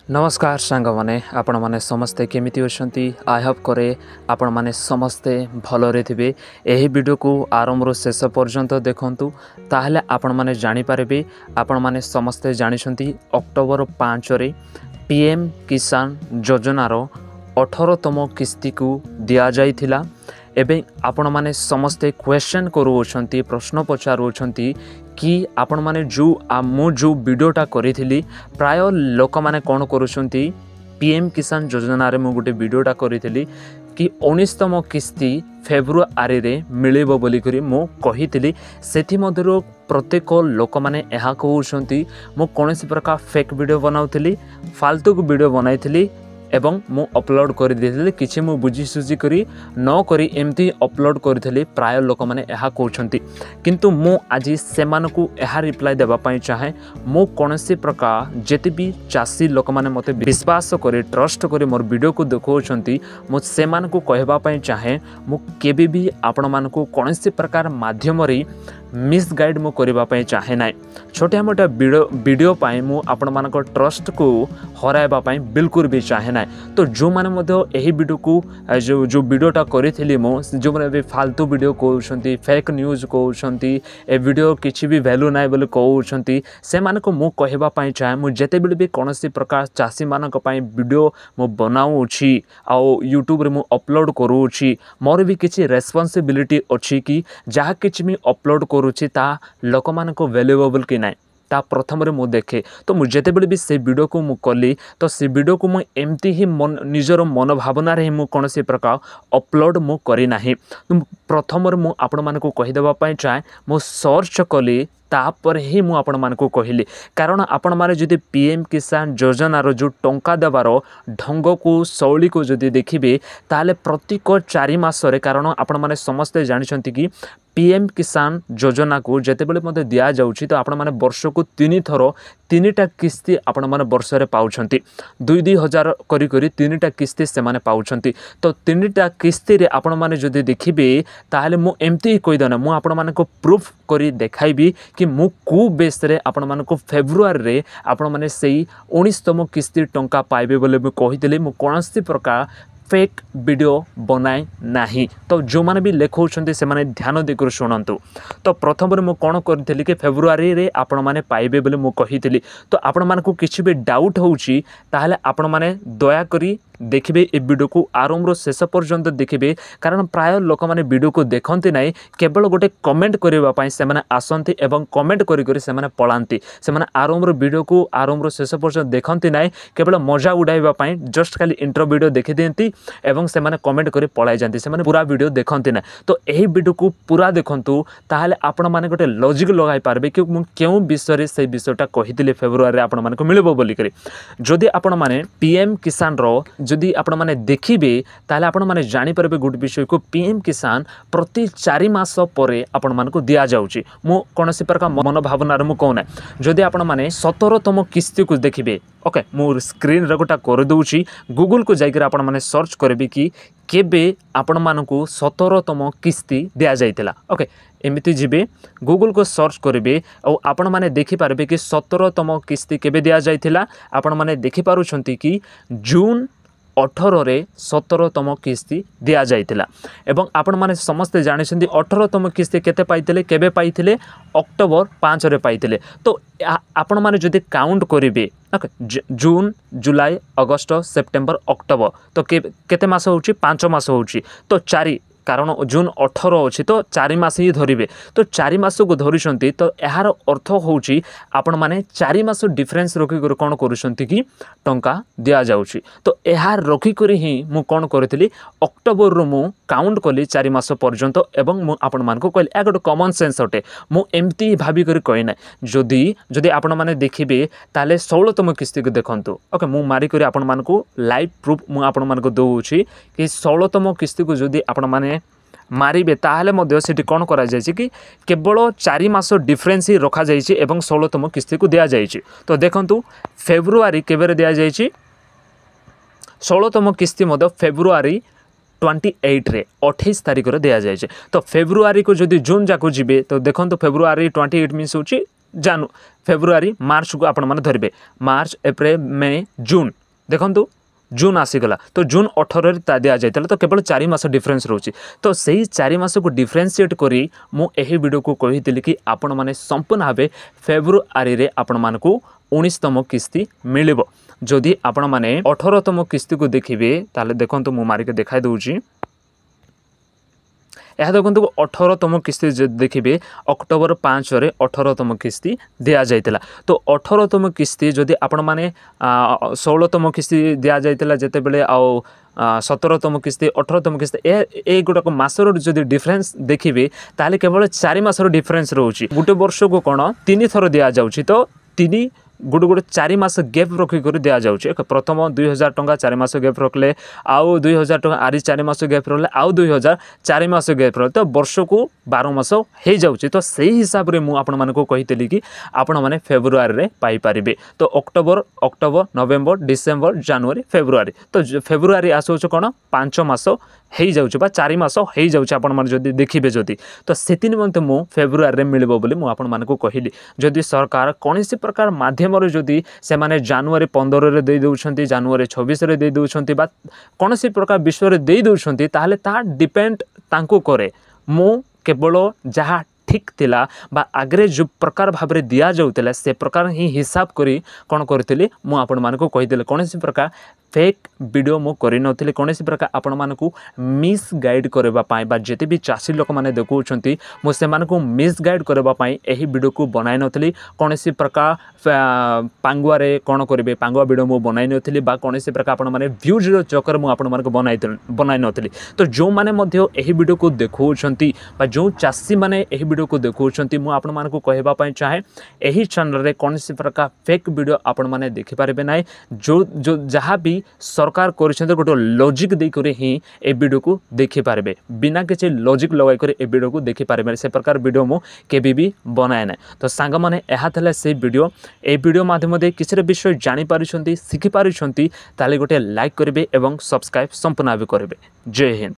नमस्कार सांग मैंने आपण मैंने समस्ते केमिति अछंती आई होप करे आपण मैंने समस्ते भलरे थिबे। एही वीडियो को आरंभ शेष पर्यंत देखंतु ताहले आपण मैंने जानि पारबे। आपण मैंने समस्ते जानिछंती अक्टोबर 5 रे पीएम किसान योजनार 18तम किस्ती को दिया जाइथिला। एबे आपण माने समस्ते क्वेश्चन करूछंती प्रश्न पचारूछंती कि आपण माने जो वीडियोटा करी प्राय लोक माने कौन करूछंती पीएम किसान योजना रे मु गोटे वीडियोटा करी कि 19तम किस्ती फेब्रुआरी रे मिलिबो बोली करी मु कहितली। सेथि मध्यरु प्रत्येक लोक माने एहा कहउछंती मु कोनोसी प्रकार फेक वीडियो बनाउतली फालतू को वीडियो बनाइतली एवं मु अपलोड कर देथिले किछि मु बुझी सुझी करी न करी एमती अपलोड करथिले। प्राय लोक माने एहा कहउछंती किंतु मु आज सेमानकु एहा रिप्लाई देबा पई चाहे। मु कोनोसी प्रकार जेते भी चासी लोक माने मते विश्वास करे ट्रस्ट करे मोर वीडियो को देखउछंती मु सेमानकु कहबा पई चाहे मु केबे भी आपण मानकु कोनोसी प्रकार माध्यम रे मिसगाइड मु करबा पई चाहे नाय। छोटा मोटा वीडियो पाई मु आपण मानक ट्रस्ट को हराइबा पई बिल्कुल भी चाहे नाय। तो जो माने मध्य एही वीडियो को जो वीडियोटा करिथिली मु जो माने भी फालतू वीडियो कहउछंती फेक न्यूज कहउछंती ए वीडियो किछि भी वैल्यू नाय बोले कहउछंती से मानक मु कहबा पई चाहे मु जेते बेले भी कोनोसी प्रकार चासी मानक पई वीडियो मु बनाउछि आ यूट्यूब रे मु अपलोड करूछि मोर भी किछि रेस्पोंसिबिलिटी अछि कि जहा किछि मी अपलोड करूछि ता लोक मानको वैल्यूएबल कि नाय ता प्रथम रे मु देखे। तो मु जेते बेले भी से वीडियो को मु कली तो से वीडियो को मु एमती ही निजर मन भावना रे मु कोनोसी प्रकार अपलोड मु करी नाही। तो प्रथम रे मु आपण मानको कहि देबा पई चाहे मु सर्च कली तापर ही मु आपण मानको कहिली। कारण आपण माने जदि पीएम किसान योजना रो जो टंका देबार ढंग को शैली को जदि देखिबे ताले प्रत्येक 4 मास रे कारण आपण माने समस्ते जानिछंती कि पीएम किसान योजना को जेते बेले मते दिया जाउछि तो आपण माने वर्ष को 3 थरो 3टा किस्ती आपण माने वर्ष रे पाउछंती 2,000 करी करी 3टा किस्ती से माने पाउछंती। तो 3टा किस्ती रे आपण माने जदि देखिबे ताले मु एमती कहि दना मु आपण माने को प्रूफ करी देखाइबी कि मु को बेस रे आपण माने को फेब्रुआरी रे आपण माने सेही 19तम किस्ती टंका पाइबे बोले मु कहितले। मु कोनोसी प्रकार फेक वीडियो बनाए नाही। तो जो माने भी लेखौछंती से माने ध्यान देकर शुणंतु। तो प्रथम रे मु कोन करथिली कि फेब्रुआरी रे आपण माने पाइबे बोले मु कहितली। तो आपण मानकु किछि भी डाउट होउची ताहले आपण माने दया करी देखिबे ए वीडियो को आरंभ शेष पर्यंत देखिबे। कारण प्राय लोक माने वीडियो को देखंती नाही केवल गोटे कमेंट करबा पई से माने आसंती एवं कमेंट करी करी से माने पळांती। से माने आरंभ वीडियो को आरंभ शेष पर्यंत देखंती नाही केवल मजा उडाइबा पई जस्ट खाली इंट्रो वीडियो देखि देंती एवं से माने कमेंट करी पळाइ जानती। से माने पूरा वीडियो देखंती ना। तो एही वीडियो को पूरा देखंतु ताहले आपण माने गोटे लॉजिक लगाई पारबे कि मु केउ विषय रे से विषयटा कहितले फेब्रुआरी रे आपण माने को मिलबो बोली करी। जदि आपण माने पीएम किसान रो जदि आपण माने देखिबे ताले आपण माने जानि परबे गुड विषय को पीएम किसान प्रति 4 मास परे आपण माने को दिया जाउची। मु कोनोसी प्रकार मन भावना रे मु कोना जदि आपण माने 17तम किस्ती को देखिबे ओके मु स्क्रीन रे गोटा कर दउची गूगल को जाइकर आपण माने सर्च करबे कि केबे आपण मानकु 17तम किस्ती दिया जाइतिला। ओके एमिति जिबे गूगल को सर्च करेंगे और आपण माने देखि पारबे कि 17तम किस्ती केबे दिया जाइतिला। आपण माने देखि पारुछंती कि जून 18 रे 17तम किस्ती दिया जाइतिला। एवं आपण माने समस्ते जानिछंती 18तम किस्ती केते पाइतिले केबे पाइतिले अक्टोबर 5 रे पाइतिले। तो आपण माने जदि काउंट करिवे ओके जून जुलाई अगस्त सेप्टेम्बर अक्टोबर तो केते मास होउची 5 मास होउची। तो 4 कारण जून 18 अच्छी तो 4 मास ही धरिबे। तो 4 मास को धरिछंती तो यार अर्थ होउची आपण माने 4 मास डिफरेंस रखी कर कोन करूछंती कि टंका दिया जाउची। तो यार रखी करी ही मु कोन करथिली अक्टोबर रो मु काउंट कली 4 मास पर्यंत एवं मु आपण मान को कहली एक कॉमन सेंस अटे। मु एम्ति भाबी करी कहि ना जदी आपण माने देखिबे ताले 16तम किस्ती को देखंतु। ओके मु मारी करी आपण मान को लाइव प्रूफ मु आपण मान को दउची कि 16तम किस्ती को जदी आपण माने मारिबे ताहले मध्य सेठी कोन करा जायछि कि केवल 4 मास डिफरेंस ही रखा जायछि एवं 16तम किस्ती को दिया जायछि। तो देखंतु फेब्रुआरी केबे दिया जायछि 16तम किस्ती मध्य फेब्रुआरी 28 रे 28 तारिख रे दिया जायछि। तो फेब्रुआरी को जदी जून जाको जिबे तो देखंतु फेब्रुआरी 28 मीन्स होछि जानु फेब्रुआरी मार्च को आपण मैंने धरवे मार्च एप्रिल मे जून देखु जून आसीगला तो जून 18 दि जाता तो केवल 4 मास डिफरेन्स रोचे तो सही 4 मास को डिफरेन्सीएट करी मुझे वीडियो को कही कि आपण मैंने संपूर्ण भाव फेब्रुआरी रे आपण मानकु 19तम किस्ती मिल जदि आपण मैंने 18तम किस्ती को देखिए ताले देखो मु मारिक देखा दूची यह देखो 18तम किस्ती देखिए अक्टोबर 5 रे 18तम किस्ती दि जाता तो 18तम किस्ती जदि आपण मैंने 16तम किस्ती दि जाता जिते बड़े आउ 17तम किस्ती 18तम किस्ती ए गुड़ाक मासर जदि डिफरेन्स देखिए ताले केवल 4 मासर डिफरेन्स रोचे गोटे वर्ष को कौन 3 थर दि जाऊँगी तो 3 गोटे गोटे 4 मास गैप रखिक दि जाऊँगी प्रथम 2000 टंका 4 मास गैप रखले आउ 2000 टंका आरी 4 मास गैप रखले आउ 2000 4 मास गैप रखले तो वर्ष को 12 मास हो जाऊँगी तो सही हिसाब से मुझे कही कि आपण मैंने फेब्रुआरी रे पाइपर तो अक्टोबर नवेम्बर डिसेम्बर जनवरी फेब्रुआरी तो फेब्रुआरी आसूँ कौन 5 मास हो जाऊँगी 4 मास हो जाऊँगी आपण मैंने जदि देखिए जदि तो से निमंते मु फेब्रुआरी रे मिलबो बोली मु आपण मानकु कहली जदि सरकार कौन प्रकार माध्यम जदि से माने जनवरी 15 रे दे दउछंती जनवरी 26 रे दे दउछंती बा कौन प्रकार विश्व रे दे दउछंती ताहले ता डिपेंड तांको करे मु केवल जहाँ ठीक थिला बा आगरे जो प्रकार भाव में दि जाऊला से प्रकार ही हिसाब करी कौन करी मु आपण मानकु कहीदेले कौन प्रकार फेक वीडियो मु करि नथिले कौन प्रकार आपण मानकु मिस गाइड करबा पाई बा जेते भी चासी लोक माने देखौछंती मु से मानकु मिस गाइड करबा पाई एही वीडियो को बनाई नथिली कौन प्रकार पांगुआ रे कौन करिवे पांगुआ वीडियो मु बनाई नथिली बा कौन प्रकार आपण माने व्यूज रो चक्कर मु आपण मानकु बनाई नथिली तो जो माने मध्य एही वीडियो को देखौछंती बा जो चासी माने एही वीडियो को देखौछंती मु आपण मानकु कहबा पाई चाहे एही चैनल रे कौन प्रकार फेक वीडियो आपण माने देखि पारबे नै जो जो जहाँ भी सरकार कर गोटे लॉजिक देकर ही ए वीडियो को देखि पारबे बिना किसी लॉजिक लगाई कर ए वीडियो को देखि पारबे से प्रकार वीडियो मु केबी भी बनाए ना तो सांग माने एहा थले से वीडियो ए वीडियो माध्यम दे किसी विषय जानि पारिछंती शिखि पारिछंती ताले गोटे लाइक करेंगे और सब्सक्राइब संपूर्ण भी करेंगे। जय हिंद।